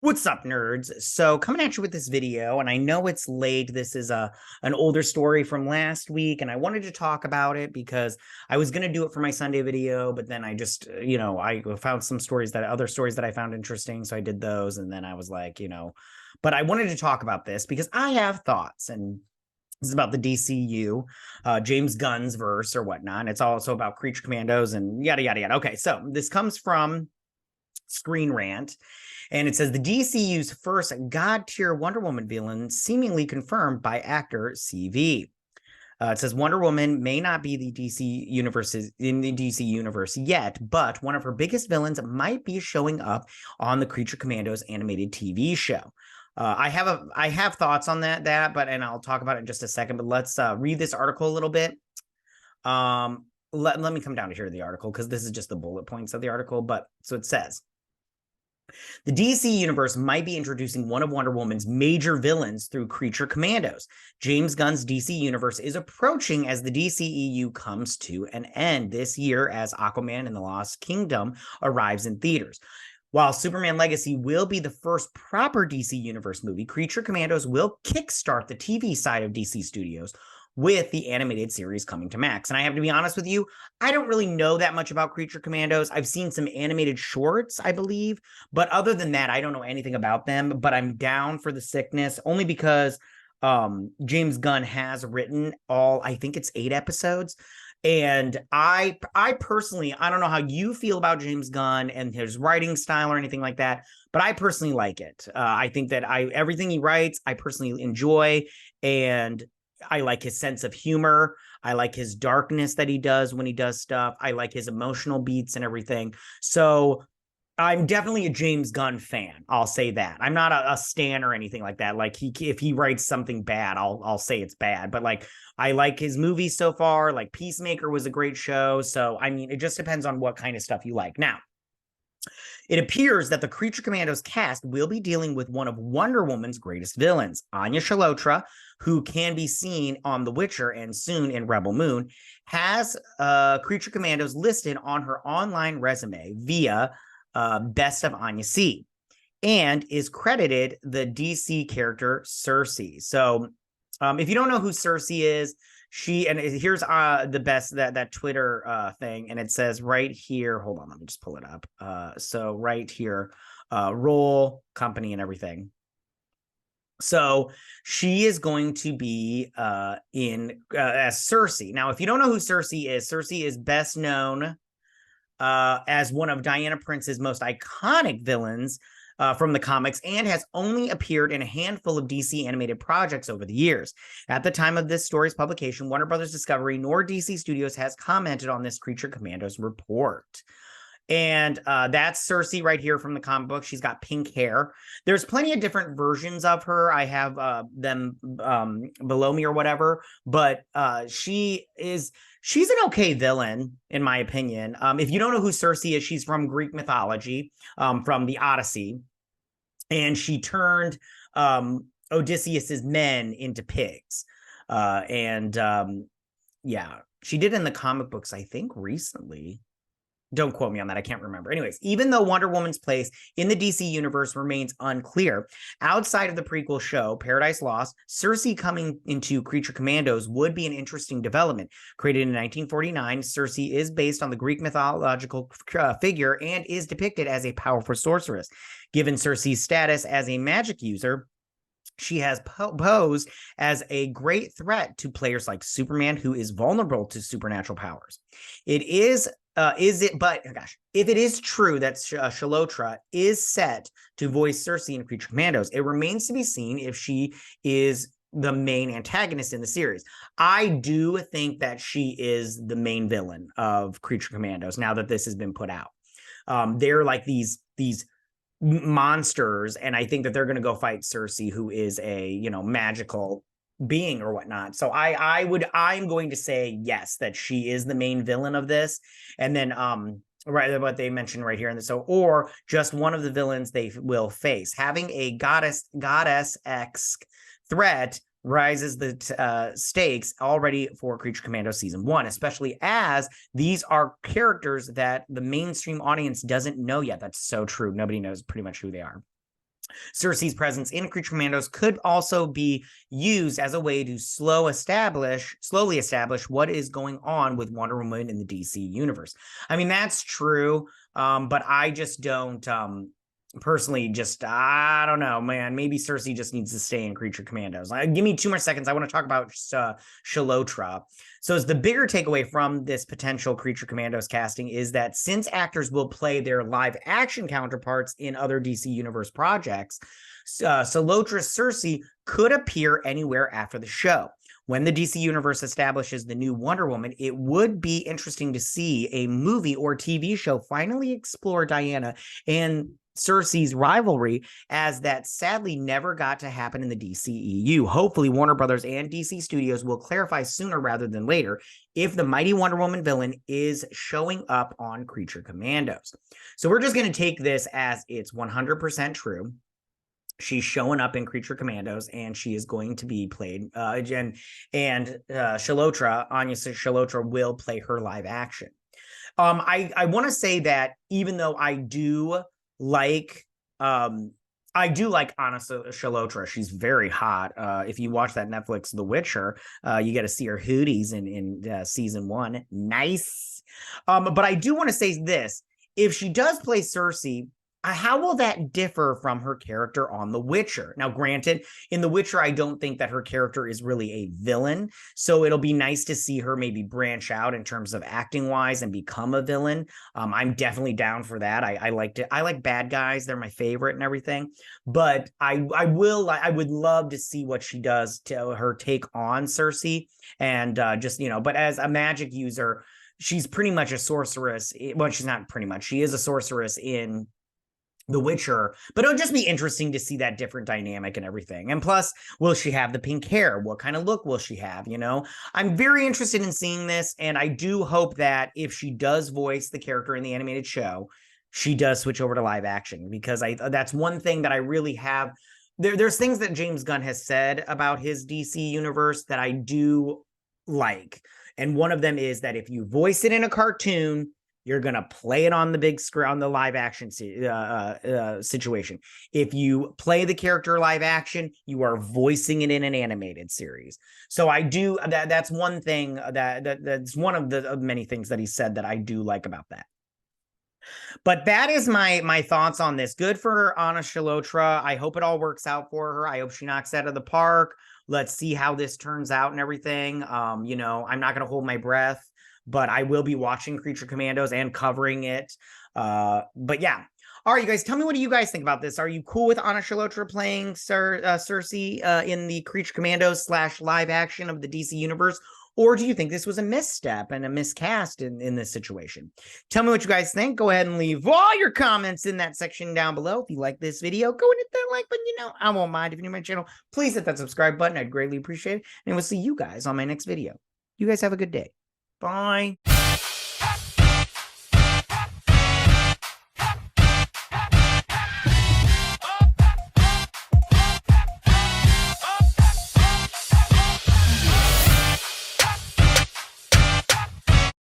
What's up, nerds? So coming at you with this video, and I know it's late. This is an older story from last week, and I wanted to talk about it because I was going to do it for my Sunday video, but then I just, I found some other stories that I found interesting, so I did those, and then I was like, but I wanted to talk about this because I have thoughts, and this is about the DCU, James Gunn's verse or whatnot. And it's also about Creature Commandos and yada, yada, yada. Okay, so this comes from Screen Rant. And it says the DCU's first God tier Wonder Woman villain seemingly confirmed by actor CV. It says Wonder Woman may not be the DC universe yet, but one of her biggest villains might be showing up on the Creature Commandos animated TV show. I have thoughts on that, and I'll talk about it in just a second. But let's read this article a little bit. Let me come down to here the article because this is just the bullet points of the article. But so it says. The DC universe might be introducing one of Wonder Woman's major villains through Creature Commandos. James Gunn's DC universe is approaching as the DCEU comes to an end this year as Aquaman and the Lost Kingdom arrives in theaters. While Superman Legacy will be the first proper DC Universe movie, Creature Commandos will kickstart the TV side of DC Studios with the animated series coming to Max. And I have to be honest with you, I don't really know that much about Creature Commandos. I've seen some animated shorts, I believe, but other than that, I don't know anything about them, but I'm down for the sickness only because James Gunn has written I think it's 8 episodes. And I personally, I don't know how you feel about James Gunn and his writing style or anything like that, but I personally like it. I think that everything he writes, I personally enjoy, and I like his sense of humor. I like his darkness that he does when he does stuff. I like his emotional beats and everything. So I'm definitely a James Gunn fan. I'll say that. I'm not a stan or anything like that. Like if he writes something bad, I'll say it's bad. But like I like his movies so far. Like Peacemaker was a great show. So I mean, it just depends on what kind of stuff you like. Now, it appears that the Creature Commandos cast will be dealing with one of Wonder Woman's greatest villains, Anya Chalotra, who can be seen on The Witcher and soon in Rebel Moon, has Creature Commandos listed on her online resume via Best of Anya C, and is credited the DC character Circe. So if you don't know who Circe is, here's the best that Twitter thing, and it says right here, hold on, let me just pull it up. So right here, role, company, and everything. So she is going to be in as Circe. Now, if you don't know who Circe is best known as one of Diana Prince's most iconic villains from the comics, and has only appeared in a handful of DC animated projects over the years. At the time of this story's publication, Warner Brothers Discovery nor DC Studios has commented on this Creature Commandos report. And that's Circe right here from the comic book. She's got pink hair. There's plenty of different versions of her. I have them below me or whatever, but she's an okay villain, in my opinion. If you don't know who Circe is, she's from Greek mythology, from the Odyssey. And she turned Odysseus's men into pigs. Yeah, she did in the comic books, I think, recently. Don't quote me on that. I can't remember. Anyways, even though Wonder Woman's place in the DC universe remains unclear, outside of the prequel show, Paradise Lost, Circe coming into Creature Commandos would be an interesting development. Created in 1949, Circe is based on the Greek mythological figure and is depicted as a powerful sorceress. Given Circe's status as a magic user, she has posed as a great threat to players like Superman, who is vulnerable to supernatural powers. If it is true that Chalotra is set to voice Circe in Creature Commandos, it remains to be seen if she is the main antagonist in the series. I do think that she is the main villain of Creature Commandos now that this has been put out. They're like these monsters, and I think that they're going to go fight Circe, who is a magical being or whatnot. So I'm going to say yes, that she is the main villain of this, and then right, what they mentioned right here, and so or just one of the villains they will face. Having a goddess-esque threat rises the stakes already for Creature Commando Season 1, especially as these are characters that the mainstream audience doesn't know yet. That's so true. Nobody knows pretty much who they are. Circe's presence in Creature Commandos could also be used as a way to slowly establish what is going on with Wonder Woman in the DC universe. I mean, that's true, but I just don't personally I don't know, man. Maybe Circe just needs to stay in Creature Commandos. Give me 2 more seconds. I want to talk about Chalotra. So the bigger takeaway from this potential Creature Commandos casting is that since actors will play their live action counterparts in other DC Universe projects, Chalotra's Circe could appear anywhere after the show. When the DC Universe establishes the new Wonder Woman, it would be interesting to see a movie or TV show finally explore Diana and Circe's rivalry, as that sadly never got to happen in the DCEU. Hopefully, Warner Brothers and DC Studios will clarify sooner rather than later if the mighty Wonder Woman villain is showing up on Creature Commandos. So we're just going to take this as it's 100% true. She's showing up in Creature Commandos, and she is going to be played. Anya Chalotra will play her live action. I want to say that even though I do like Anya Chalotra, she's very hot. If you watch that Netflix The Witcher, you get to see her hooties in season 1. Nice. But I do want to say this: if she does play Circe, how will that differ from her character on The Witcher? Now, granted, in The Witcher, I don't think that her character is really a villain, so it'll be nice to see her maybe branch out in terms of acting-wise and become a villain. I'm definitely down for that. I like bad guys; they're my favorite and everything. But I would love to see what she does to her take on Circe, and But as a magic user, she's pretty much a sorceress. Well, she's not pretty much. She is a sorceress in The Witcher, but it'll just be interesting to see that different dynamic and everything. And plus, will she have the pink hair? What kind of look will she have? I'm very interested in seeing this, and I do hope that if she does voice the character in the animated show, she does switch over to live action, because that's one thing that I really have. There's things that James Gunn has said about his DC universe that I do like, and one of them is that if you voice it in a cartoon, you're going to play it on the big screen, on the live action situation. If you play the character live action, you are voicing it in an animated series. So I do, that's one thing that's one of the many things that he said that I do like about that. But that is my thoughts on this. Good for Anya Chalotra. I hope it all works out for her. I hope she knocks it out of the park. Let's see how this turns out and everything. I'm not going to hold my breath, but I will be watching Creature Commandos and covering it. But yeah. All right, you guys, tell me, what do you guys think about this? Are you cool with Anya Chalotra playing Circe in the Creature Commandos / live action of the DC Universe? Or do you think this was a misstep and a miscast in this situation? Tell me what you guys think. Go ahead and leave all your comments in that section down below. If you like this video, go and hit that like button. I won't mind. If you're new to my channel, please hit that subscribe button. I'd greatly appreciate it. And we'll see you guys on my next video. You guys have a good day. Bye.